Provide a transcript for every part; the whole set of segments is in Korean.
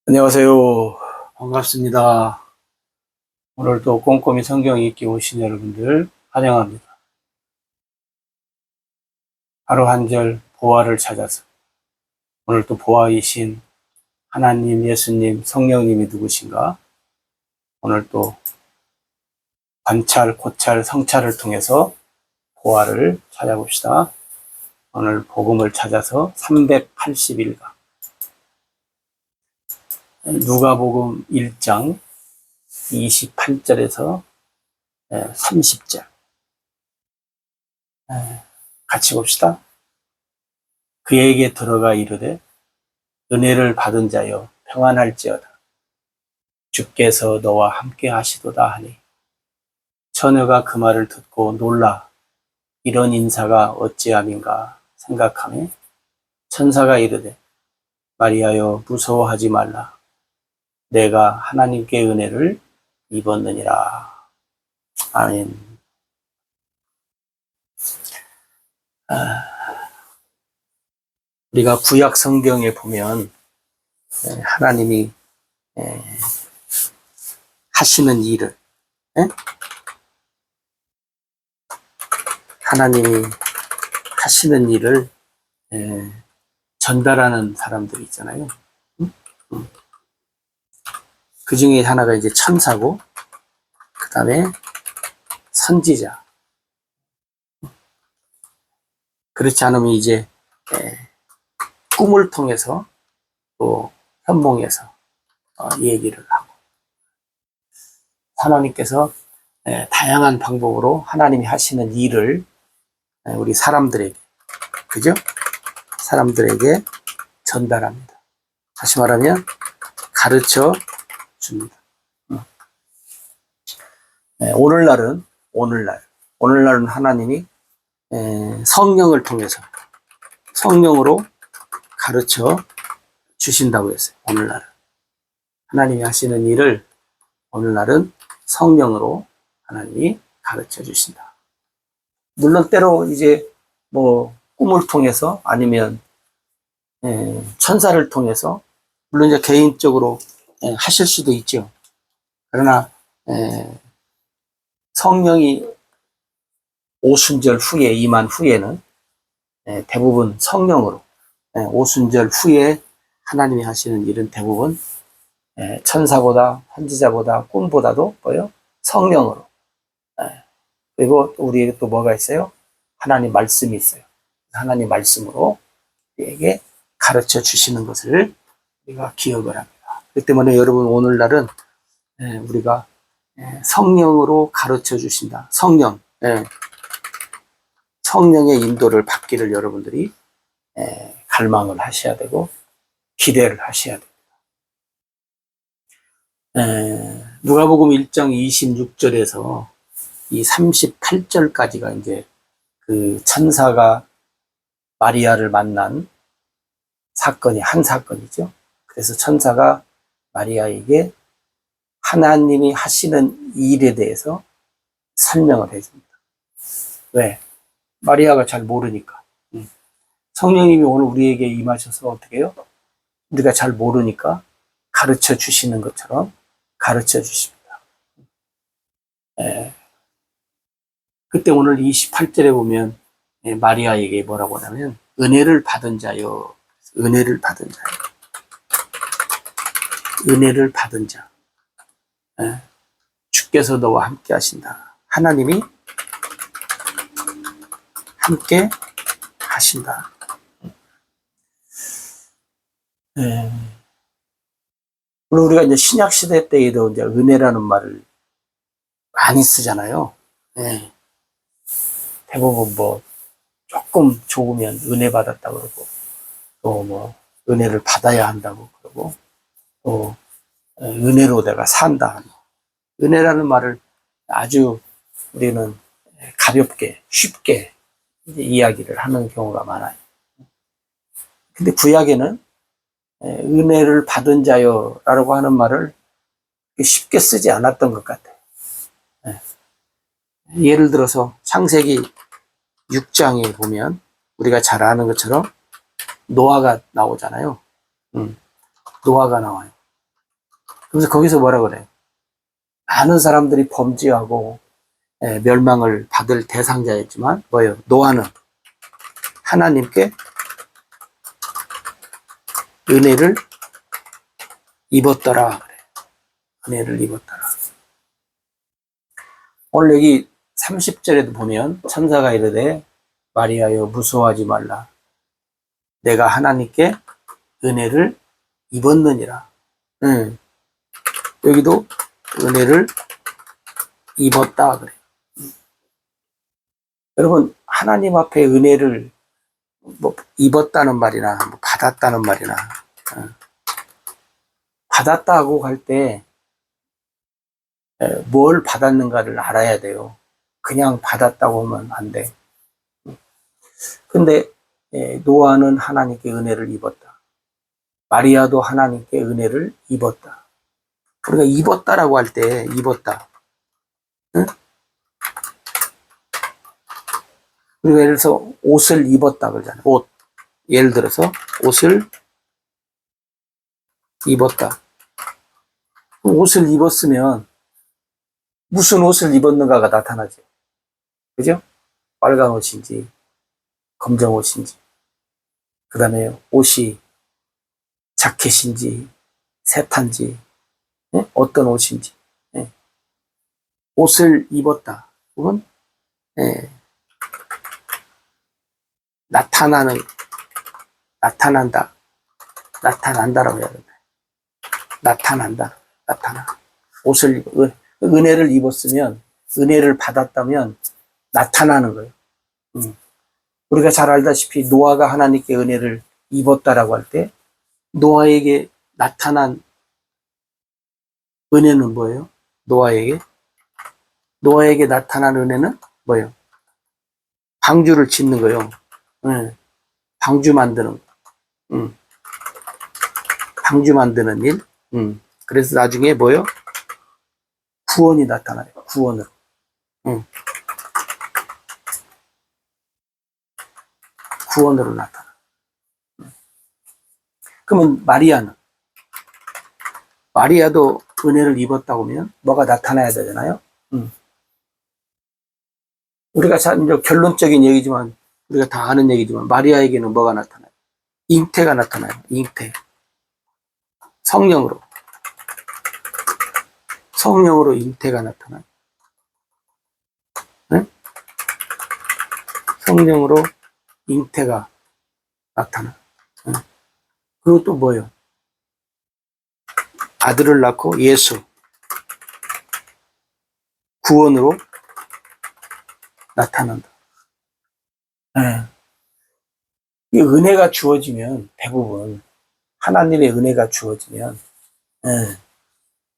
안녕하세요. 반갑습니다. 오늘도 꼼꼼히 성경 읽기 오신 여러분들 환영합니다. 하루 한 절 보화를 찾아서 오늘 또 보화이신 하나님, 예수님, 성령님이 누구신가? 오늘 또 관찰, 고찰, 성찰을 통해서 보화를 찾아봅시다. 오늘 복음을 찾아서 381강 누가복음 1장 28절에서 30절 같이 봅시다. 그에게 들어가 이르되 은혜를 받은 자여 평안할지어다. 주께서 너와 함께 하시도다 하니 처녀가 그 말을 듣고 놀라 이런 인사가 어찌함인가 생각하며 천사가 이르되 마리아여 무서워하지 말라. 내가 하나님께 은혜를 입었느니라. 아멘. 우리가 구약 성경에 보면 하나님이 하시는 일을 하나님이 하시는 일을 전달하는 사람들이 있잖아요. 그 중에 하나가 이제 천사고, 그 다음에 선지자. 그렇지 않으면 이제 꿈을 통해서 또 현몽에서 얘기를 하고, 하나님께서 다양한 방법으로 하나님이 하시는 일을 우리 사람들에게, 그죠? 사람들에게 전달합니다. 다시 말하면 가르쳐 줍니다. 오늘날은 하나님이 성령을 통해서 성령으로 가르쳐 주신다고 했어요. 오늘날은 하나님이 하시는 일을 오늘날은 성령으로 하나님이 가르쳐 주신다. 물론 때로 이제 뭐 꿈을 통해서 아니면 천사를 통해서 물론 이제 개인적으로 하실 수도 있죠. 그러나 성령이 오순절 후에 임한 후에는 대부분 성령으로 오순절 후에 하나님이 하시는 일은 대부분 천사보다 선지자보다 꿈보다도 뭐요? 성령으로. 그리고 우리에게 또 뭐가 있어요? 하나님 말씀이 있어요. 하나님 말씀으로 우리에게 가르쳐 주시는 것을 우리가 기억을 합니다. 그렇기 때문에 여러분 오늘날은 우리가 성령으로 가르쳐 주신다. 성령의 인도를 받기를 여러분들이 갈망을 하셔야 되고 기대를 하셔야 됩니다. 누가복음 1장 26절에서 이 38절까지가 이제 그 천사가 마리아를 만난 사건이 한 사건이죠. 그래서 천사가 마리아에게 하나님이 하시는 일에 대해서 설명을 해줍니다. 왜? 마리아가 잘 모르니까. 성령님이 오늘 우리에게 임하셔서 어떻게 해요? 우리가 잘 모르니까 가르쳐 주시는 것처럼 가르쳐 주십니다. 그때 오늘 28절에 보면 마리아에게 뭐라고 하냐면 은혜를 받은 자요. 은혜를 받은 자요. 은혜를 받은 자. 주께서 너와 함께 하신다. 하나님이 함께 하신다. 물론 우리가 이제 신약 시대 때에도 이제 은혜라는 말을 많이 쓰잖아요. 대부분 뭐 조금 좋으면 은혜 받았다 그러고 또 뭐 은혜를 받아야 한다고 그러고 또 은혜로 내가 산다. 은혜라는 말을 아주 우리는 가볍게 쉽게 이야기를 하는 경우가 많아요. 근데 구약에는 은혜를 받은 자요라고 하는 말을 쉽게 쓰지 않았던 것 같아요. 예를 들어서 창세기 6장에 보면 우리가 잘 아는 것처럼 노아가 나오잖아요. 노아가 나와요. 그래서 거기서 뭐라 그래요? 많은 사람들이 범죄하고 멸망을 받을 대상자였지만 뭐예요? 노아는 하나님께 은혜를 입었더라. 그래. 은혜를 입었더라. 오늘 여기 30절에도 보면 천사가 이르되 마리아여 무서워하지 말라. 내가 하나님께 은혜를 입었느니라. 여기도 은혜를 입었다 그래. 여러분 하나님 앞에 은혜를 뭐 입었다는 말이나 뭐 받았다는 말이나 받았다고 할 때 뭘 받았는가를 알아야 돼요. 그냥 받았다고 하면 안 돼. 근데 노아는 하나님께 은혜를 입었다. 마리아도 하나님께 은혜를 입었다. 우리가 입었다라고 할 때 입었다. 응? 우리가 예를 들어서 옷을 입었다 그러잖아요. 옷. 예를 들어서 옷을 입었다. 옷을 입었으면 무슨 옷을 입었는가가 나타나죠. 그죠? 빨간 옷인지 검정 옷인지 그 다음에 옷이 자켓인지 세탄지 어떤 옷인지 옷을 입었다. 혹은 나타난다. 나타난다라고 해야 된다. 나타난다. 옷을 은혜를 입었으면 은혜를 받았다면 나타나는 거예요. 우리가 잘 알다시피 노아가 하나님께 은혜를 입었다라고 할 때 노아에게 나타난 은혜는 뭐예요? 노아에게 나타난 은혜는 뭐예요? 방주를 짓는 거예요. 방주 만드는 방주 만드는 일. 그래서 나중에 뭐예요? 구원이 나타나요. 구원으로. 구원으로 나타나. 그러면 마리아도 은혜를 입었다고 하면 뭐가 나타나야 되잖아요. 우리가 이제 결론적인 얘기지만 우리가 다 아는 얘기지만 마리아에게는 뭐가 나타나요? 잉태가 나타나요. 잉태. 성령으로 잉태가 나타나요. 네? 성령으로 잉태가 나타나. 그리고 또 뭐예요? 아들을 낳고 예수 구원으로 나타난다. 이 은혜가 주어지면 대부분 하나님의 은혜가 주어지면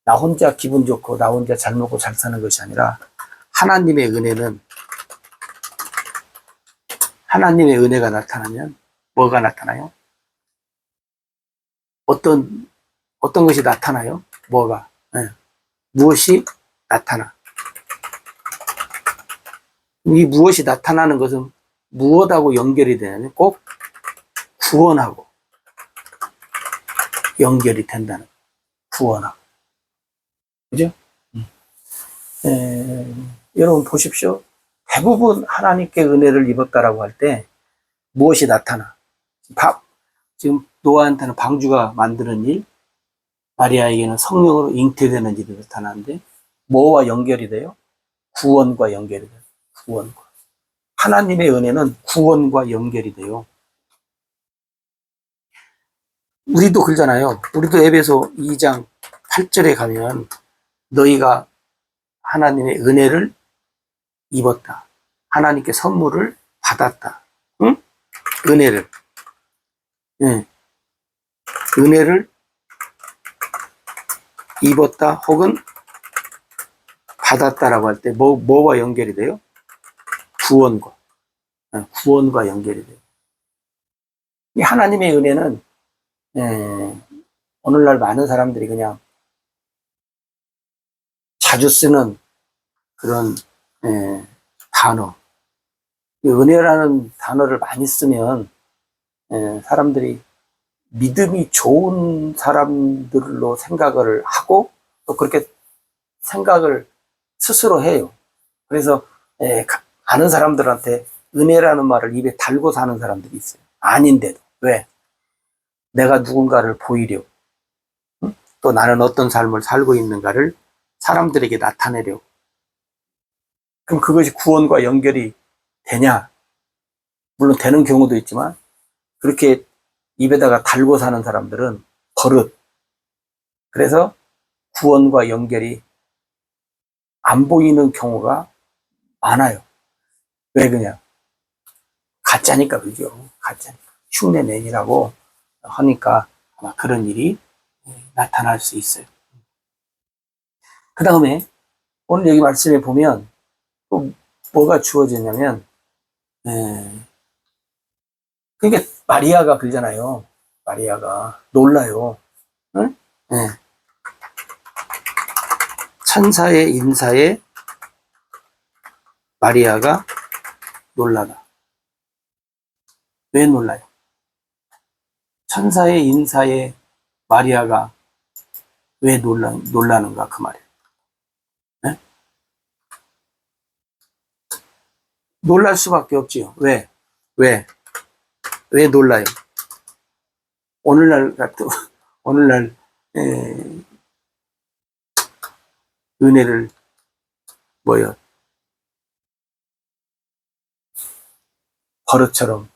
나 혼자 기분 좋고 나 혼자 잘 먹고 잘 사는 것이 아니라 하나님의 은혜가 나타나면 뭐가 나타나요? 어떤 것이 나타나요? 뭐가? 무엇이 나타나? 이 무엇이 나타나는 것은 무엇하고 연결이 되냐면 꼭 구원하고 연결이 된다는 거예요. 구원하고. 그죠? 여러분 보십시오. 대부분 하나님께 은혜를 입었다라고 할 때 무엇이 나타나? 지금 노아한테는 방주가 만드는 일, 마리아에게는 성령으로 잉태되는 일이 나타나는데 뭐와 연결이 돼요? 구원과 연결이 돼요. 구원과. 하나님의 은혜는 구원과 연결이 돼요. 우리도 그러잖아요. 우리도 에베소 2장 8절에 가면 너희가 하나님의 은혜를 입었다. 하나님께 선물을 받았다. 응? 은혜를. 은혜를 입었다 혹은 받았다라고 할 때 뭐와 연결이 돼요? 구원과 연결이 돼요. 이 하나님의 은혜는 오늘날 많은 사람들이 그냥 자주 쓰는 그런 단어. 이 은혜라는 단어를 많이 쓰면 사람들이 믿음이 좋은 사람들로 생각을 하고 또 그렇게 생각을 스스로 해요. 그래서 아는 사람들한테 은혜라는 말을 입에 달고 사는 사람들이 있어요. 아닌데도. 왜? 내가 누군가를 보이려고, 응? 또 나는 어떤 삶을 살고 있는가를 사람들에게 나타내려고. 그럼 그것이 구원과 연결이 되냐? 물론 되는 경우도 있지만 그렇게 입에다가 달고 사는 사람들은 버릇. 그래서 구원과 연결이 안 보이는 경우가 많아요. 왜 그냥? 가짜니까 그죠. 가짜니까. 흉내 내니라고 하니까 아마 그런 일이 나타날 수 있어요. 그 다음에 오늘 여기 말씀에 보면 또 뭐가 주어지냐면, 그러니까 마리아가 그러잖아요. 마리아가 놀라요. 응? 천사의 인사에 마리아가 놀라다. 왜 놀라요? 천사의 인사에 마리아가 왜 놀라는가 그 말이에요. 네? 놀랄 수밖에 없지요. 왜? 왜 놀라요? 오늘날 은혜를 뭐요? 버릇처럼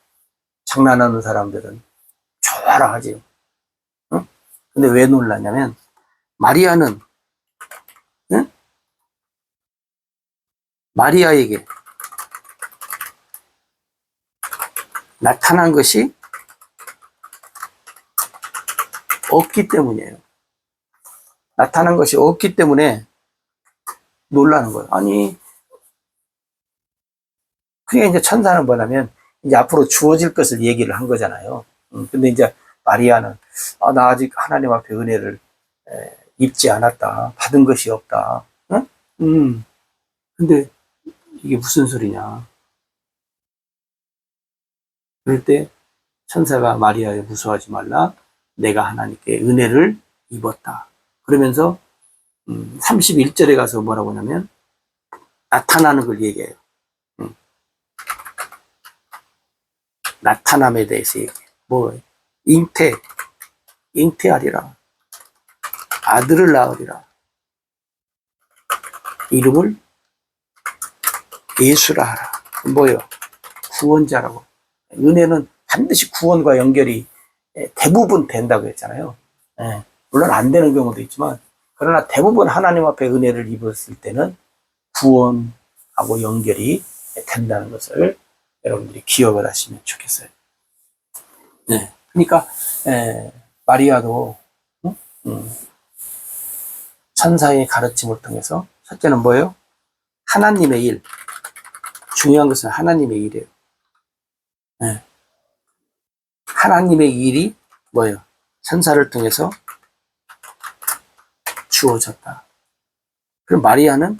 장난하는 사람들은 좋아라 하지요. 응? 근데 왜 놀라냐면 마리아는, 응? 마리아에게 나타난 것이 없기 때문이에요. 나타난 것이 없기 때문에 놀라는 거예요. 아니, 그게 이제 천사는 뭐냐면 이제 앞으로 주어질 것을 얘기를 한 거잖아요. 근데 이제 마리아는 나 아직 하나님 앞에 은혜를 입지 않았다. 받은 것이 없다. 응? 근데 이게 무슨 소리냐. 그럴 때 천사가 마리아에 무서워하지 말라. 내가 하나님께 은혜를 입었다. 그러면서 31절에 가서 뭐라고 하냐면 나타나는 걸 얘기해요. 나타남에 대해서 얘기해요. 뭐 잉태하리라. 아들을 낳으리라. 이름을 예수라 하라. 뭐요? 구원자라고. 은혜는 반드시 구원과 연결이 대부분 된다고 했잖아요. 물론 안 되는 경우도 있지만 그러나 대부분 하나님 앞에 은혜를 입었을 때는 구원하고 연결이 된다는 것을 여러분들이 기억을 하시면 좋겠어요. 그러니까 마리아도 천사의 가르침을 통해서 첫째는 뭐예요? 하나님의 일. 중요한 것은 하나님의 일이에요. 하나님의 일이 뭐예요? 천사를 통해서 주어졌다. 그럼 마리아는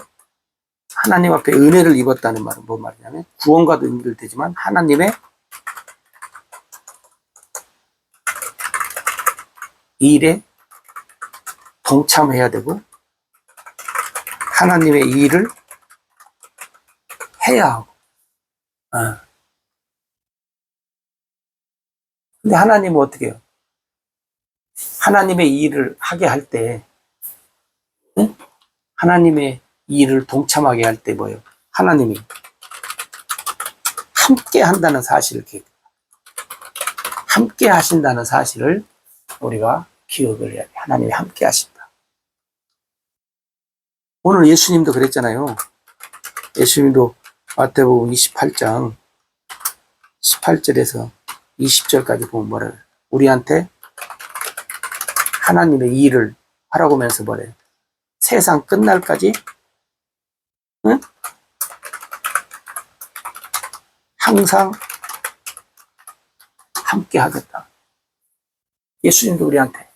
하나님 앞에 은혜를 입었다는 말은 뭔 말이냐면 구원과도 연결되지만 하나님의 일에 동참해야 되고 하나님의 일을 해야 하고. 근데 하나님은 어떻게 해요? 하나님의 일을 하게 할 때, 하나님의 일을 동참하게 할 때 뭐예요? 하나님이 함께 한다는 사실을 함께 하신다는 사실을 우리가 기억을 해야 돼. 하나님이 함께 하신다. 오늘 예수님도 그랬잖아요. 예수님도 마태복음 28장 18절에서 20절까지 보면 뭐래요? 우리한테 하나님의 일을 하라고 하면서 뭐래요? 세상 끝날까지 항상 함께 하겠다. 예수님도 우리한테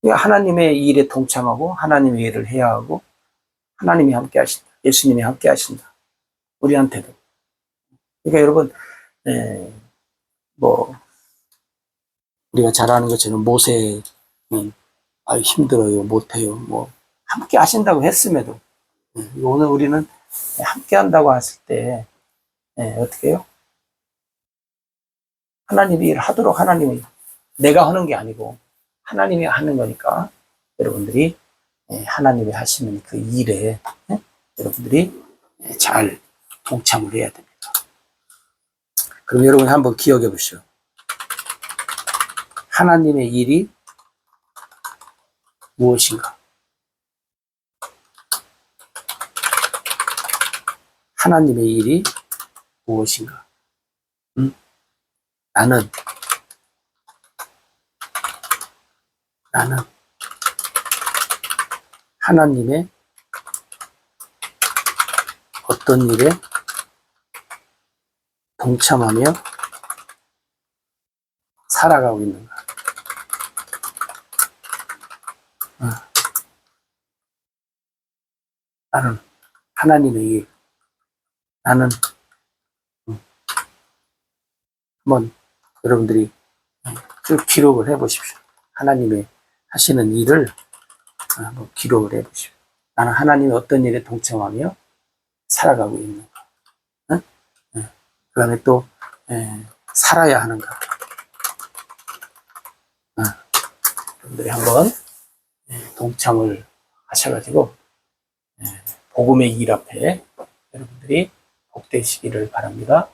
하나님의 일에 동참하고 하나님의 일을 해야 하고 하나님이 함께 하신다. 예수님이 함께 하신다. 우리한테도. 그러니까 여러분 뭐 우리가 잘 아는 것처럼 모세는 힘들어요, 못해요, 뭐 함께 하신다고 했음에도 오늘 우리는 함께 한다고 했을 때 어떻게 해요? 하나님이 일하도록 하나님이 내가 하는 게 아니고 하나님이 하는 거니까 여러분들이 하나님이 하시는 그 일에 여러분들이 잘 동참을 해야 됩니다. 그럼 여러분 한번 기억해 보시죠. 하나님의 일이 무엇인가? 하나님의 일이 무엇인가? 나는 하나님의 어떤 일에 동참하며 살아가고 있는가? 나는 하나님의 일, 나는 한번 여러분들이 쭉 기록을 해 보십시오. 하나님의 하시는 일을 한번 기록을 해 보십시오. 나는 하나님의 어떤 일에 동참하며 살아가고 있는가? 그 다음에 또 살아야 하는가? 여러분들이 한번 동참을 하셔가지고 복음의 일 앞에 여러분들이 복되시기를 바랍니다.